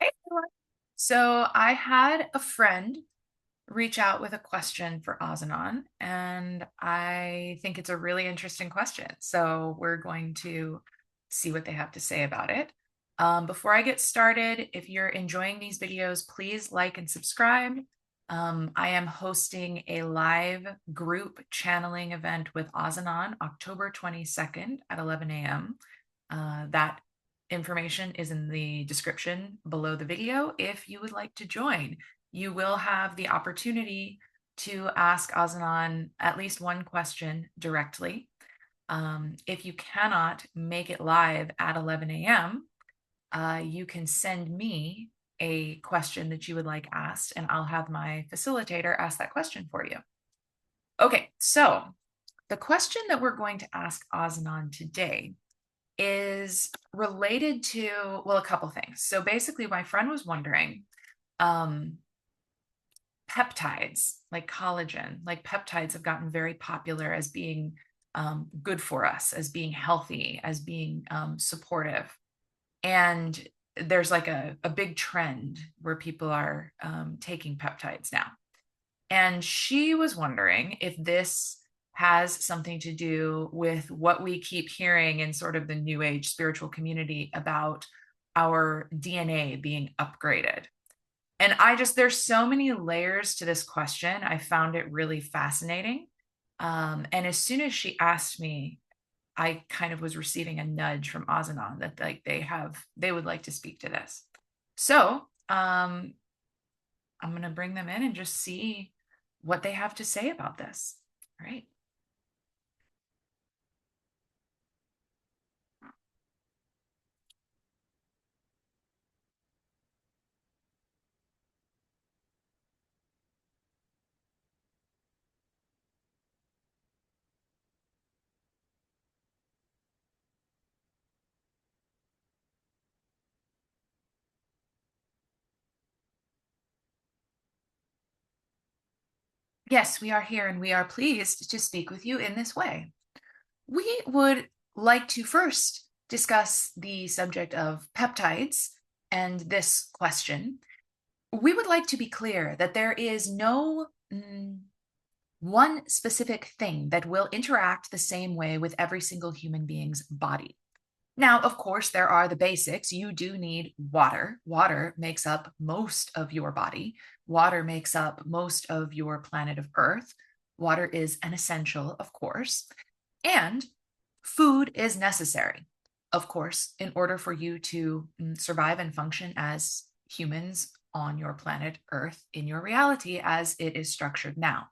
Hey, everyone. So I had a friend reach out with a question for Ozenan, and I think it's a really interesting question. So we're going to see what they have to say about it. Before I get started, if you're enjoying these videos, please like and subscribe. I am hosting a live group channeling event with Ozenan October 22nd at 11 a.m. That information is in the description below the video if you would like to join. You will have the opportunity to ask Ozenan at least one question directly. If you cannot make it live at 11 a.m., you can send me a question that you would like asked, and I'll have my facilitator ask that question for you. Okay, so the question that we're going to ask Ozenan today is related to, well, a couple things. So basically, my friend was wondering, um, peptides like collagen, like peptides have gotten very popular as being good for us, as being healthy, as being supportive. And there's like a big trend where people are taking peptides now. And she was wondering if this has something to do with what we keep hearing in sort of the new age spiritual community about our DNA being upgraded. And there's so many layers to this question. I found it really fascinating. And as soon as she asked me, I kind of was receiving a nudge from Ozanon that like they would like to speak to this. So I'm going to bring them in and just see what they have to say about this. All right. Yes, we are here and we are pleased to speak with you in this way. We would like to first discuss the subject of peptides and this question. We would like to be clear that there is no one specific thing that will interact the same way with every single human being's body. Now, of course, there are the basics. You do need water. Water makes up most of your body. Water makes up most of your planet of Earth. Water is an essential, of course. And food is necessary, of course, in order for you to survive and function as humans on your planet Earth in your reality as it is structured now.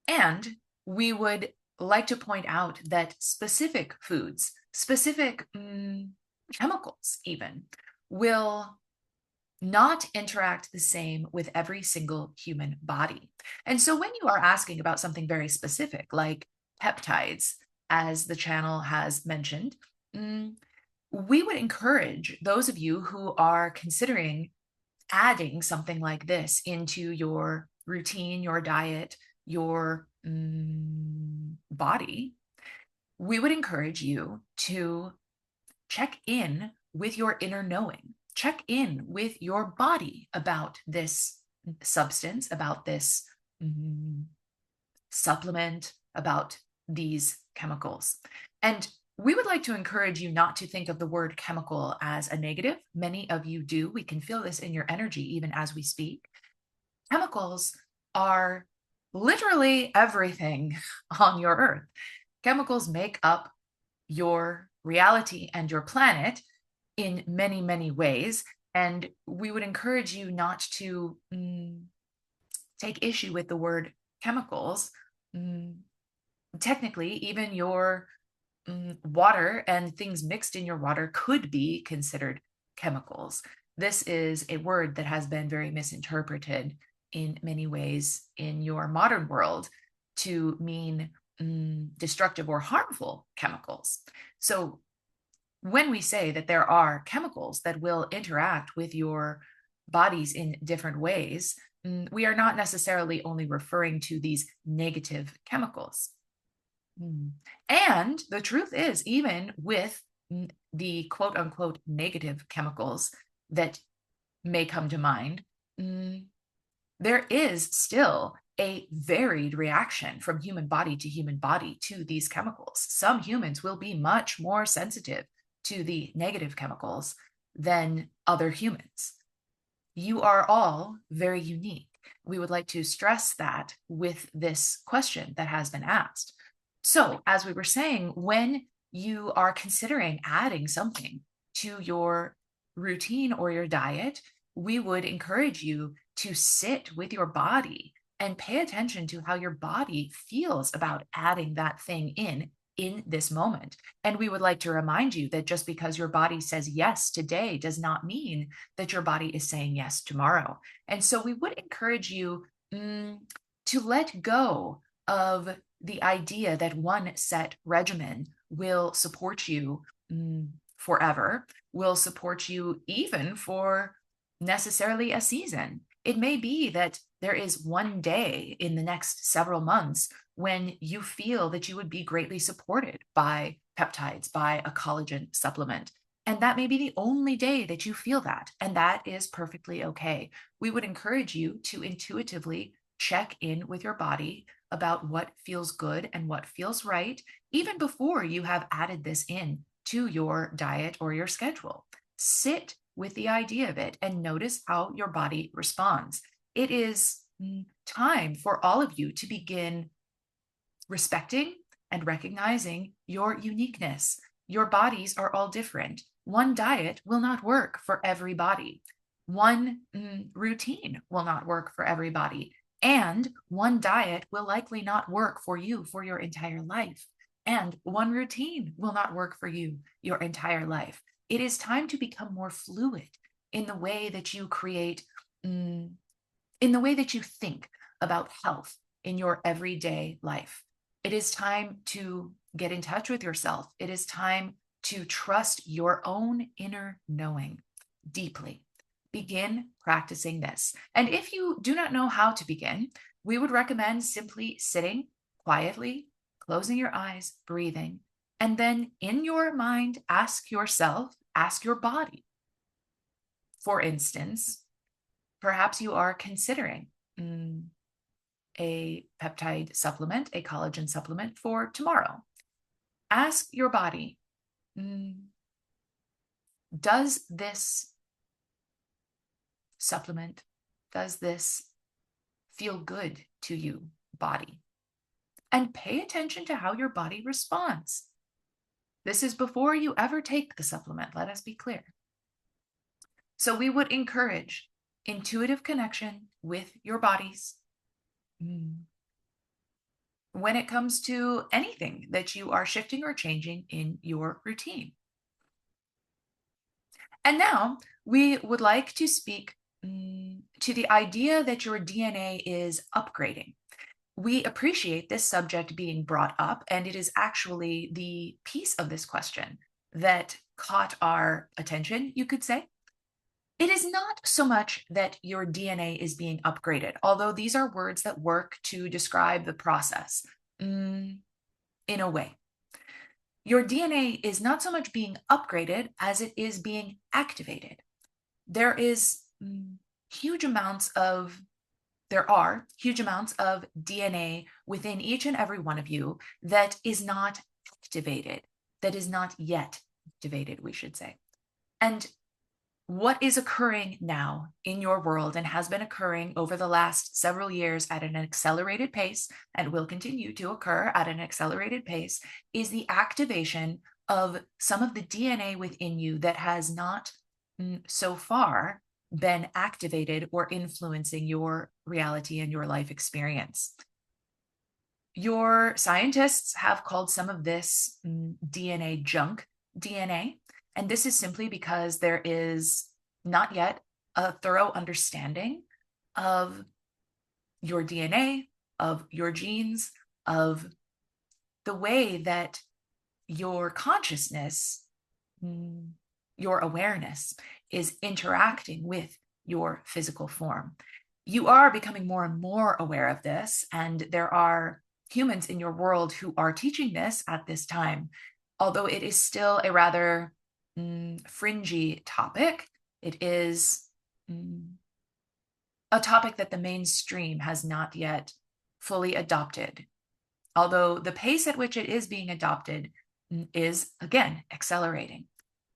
And we would like to point out that specific foods, specific chemicals even, will not interact the same with every single human body. And so when you are asking about something very specific, like peptides, as the channel has mentioned, we would encourage those of you who are considering adding something like this into your routine, your diet, your body, we would encourage you to check in with your inner knowing. Check in with your body about this substance, about this supplement, about these chemicals. And we would like to encourage you not to think of the word chemical as a negative. Many of you do. We can feel this in your energy even as we speak. Chemicals are literally everything on your earth. Chemicals make up your reality and your planet in many, many ways. And we would encourage you not to take issue with the word chemicals. Technically, even your water and things mixed in your water could be considered chemicals. This is a word that has been very misinterpreted in many ways in your modern world to mean destructive or harmful chemicals. So when we say that there are chemicals that will interact with your bodies in different ways, we are not necessarily only referring to these negative chemicals. And the truth is, even with the quote unquote negative chemicals that may come to mind, mm, there is still a varied reaction from human body to human body to these chemicals. Some humans will be much more sensitive to the negative chemicals than other humans. You are all very unique. We would like to stress that with this question that has been asked. So, as we were saying, when you are considering adding something to your routine or your diet, we would encourage you to sit with your body and pay attention to how your body feels about adding that thing in this moment. And we would like to remind you that just because your body says yes today does not mean that your body is saying yes tomorrow. And so we would encourage you to let go of the idea that one set regimen will support you forever, will support you even for necessarily a season. It may be that there is one day in the next several months when you feel that you would be greatly supported by peptides, by a collagen supplement. And that may be the only day that you feel that. And that is perfectly okay. We would encourage you to intuitively check in with your body about what feels good and what feels right, even before you have added this in to your diet or your schedule. Sit with the idea of it and notice how your body responds. It is time for all of you to begin respecting and recognizing your uniqueness. Your bodies are all different. One diet will not work for everybody. One routine will not work for everybody. And one diet will likely not work for you for your entire life. And one routine will not work for you your entire life. It is time to become more fluid in the way that you create, in the way that you think about health in your everyday life. It is time to get in touch with yourself. It is time to trust your own inner knowing deeply. Begin practicing this. And if you do not know how to begin, we would recommend simply sitting quietly, closing your eyes, breathing, and then in your mind, ask yourself, ask your body. For instance, perhaps you are considering a peptide supplement, a collagen supplement for tomorrow. Ask your body, does this supplement, does this feel good to you, body? And pay attention to how your body responds. This is before you ever take the supplement, let us be clear. So we would encourage intuitive connection with your bodies when it comes to anything that you are shifting or changing in your routine. And now we would like to speak to the idea that your DNA is upgrading. We appreciate this subject being brought up, and it is actually the piece of this question that caught our attention, you could say. It is not so much that your DNA is being upgraded, although these are words that work to describe the process in a way. Your DNA is not so much being upgraded as it is being activated. There are huge amounts of DNA within each and every one of you that is not activated, that is not yet activated, we should say. And what is occurring now in your world and has been occurring over the last several years at an accelerated pace and will continue to occur at an accelerated pace is the activation of some of the DNA within you that has not so far been activated or influencing your reality and your life experience. Your scientists have called some of this DNA junk DNA. And this is simply because there is not yet a thorough understanding of your DNA, of your genes, of the way that your consciousness, your awareness is interacting with your physical form. You are becoming more and more aware of this, and there are humans in your world who are teaching this at this time, although it is still a rather fringy topic. It is a topic that the mainstream has not yet fully adopted, although the pace at which it is being adopted is, again, accelerating.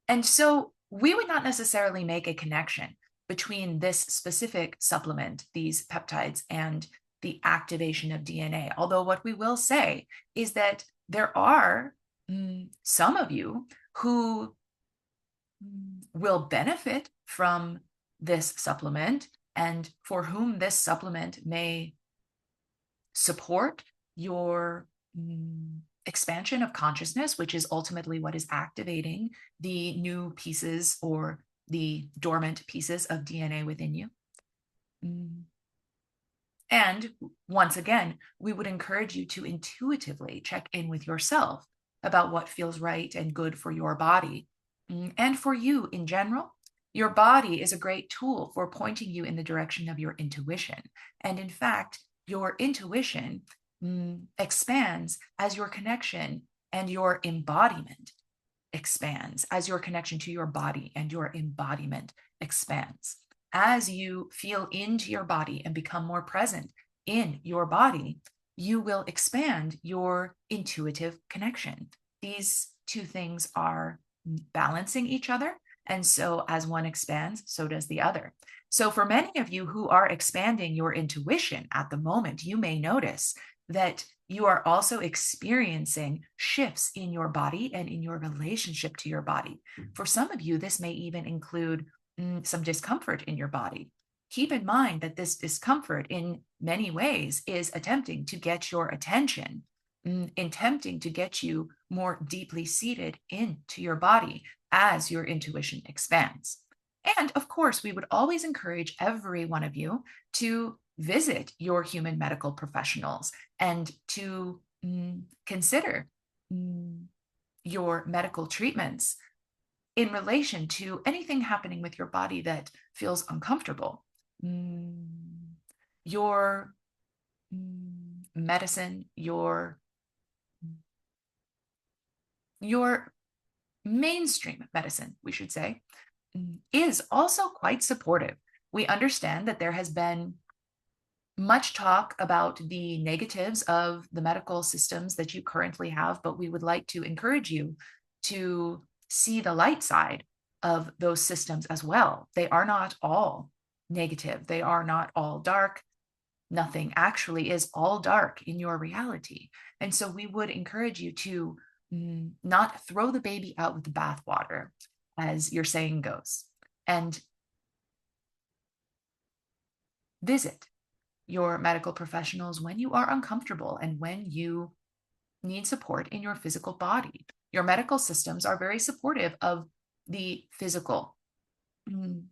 And so we would not necessarily make a connection between this specific supplement, these peptides, and the activation of DNA. Although what we will say is that there are some of you who will benefit from this supplement and for whom this supplement may support your expansion of consciousness, which is ultimately what is activating the new pieces or the dormant pieces of DNA within you. And once again, we would encourage you to intuitively check in with yourself about what feels right and good for your body and for you in general. Your body is a great tool for pointing you in the direction of your intuition. And in fact, your intuition expands as your connection and your embodiment expands, as your connection to your body and your embodiment expands. As you feel into your body and become more present in your body, you will expand your intuitive connection. These two things are balancing each other. And so as one expands, so does the other. So for many of you who are expanding your intuition at the moment, you may notice that you are also experiencing shifts in your body and in your relationship to your body. For some of you, this may even include some discomfort in your body. Keep in mind that this discomfort in many ways is attempting to get your attention, attempting to get you more deeply seated into your body as your intuition expands. And of course, we would always encourage every one of you to visit your human medical professionals and to consider your medical treatments in relation to anything happening with your body that feels uncomfortable. Your medicine, your mainstream medicine, we should say, is also quite supportive. We understand that there has been much talk about the negatives of the medical systems that you currently have, but we would like to encourage you to see the light side of those systems as well. They are not all negative. They are not all dark. Nothing actually is all dark in your reality. And so we would encourage you to not throw the baby out with the bathwater, as your saying goes, and visit your medical professionals when you are uncomfortable and when you need support in your physical body. Your medical systems are very supportive of the physical. And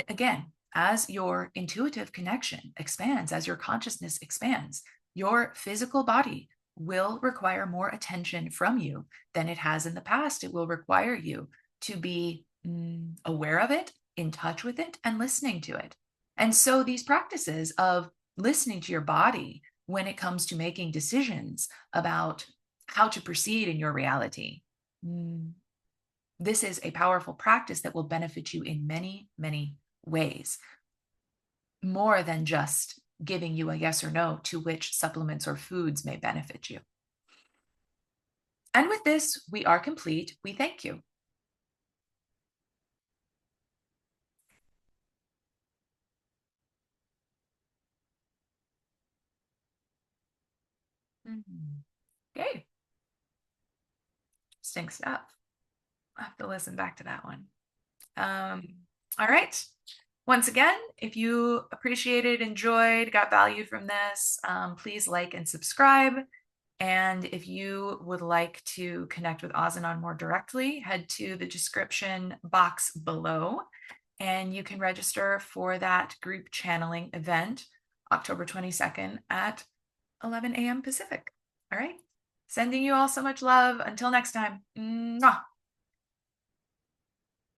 again, as your intuitive connection expands, as your consciousness expands, your physical body will require more attention from you than it has in the past. It will require you to be aware of it, in touch with it, and listening to it. And so these practices of listening to your body when it comes to making decisions about how to proceed in your reality, this is a powerful practice that will benefit you in many, many ways, more than just giving you a yes or no to which supplements or foods may benefit you. And with this, we are complete. We thank you. Okay. Interesting stuff. I'll have to listen back to that one. All right. Once again, if you appreciated, enjoyed, got value from this, please like and subscribe. And if you would like to connect with Ozenan more directly, head to the description box below, and you can register for that group channeling event, October 22nd at 11 a.m. Pacific. All right. Sending you all so much love. Until next time. Mwah.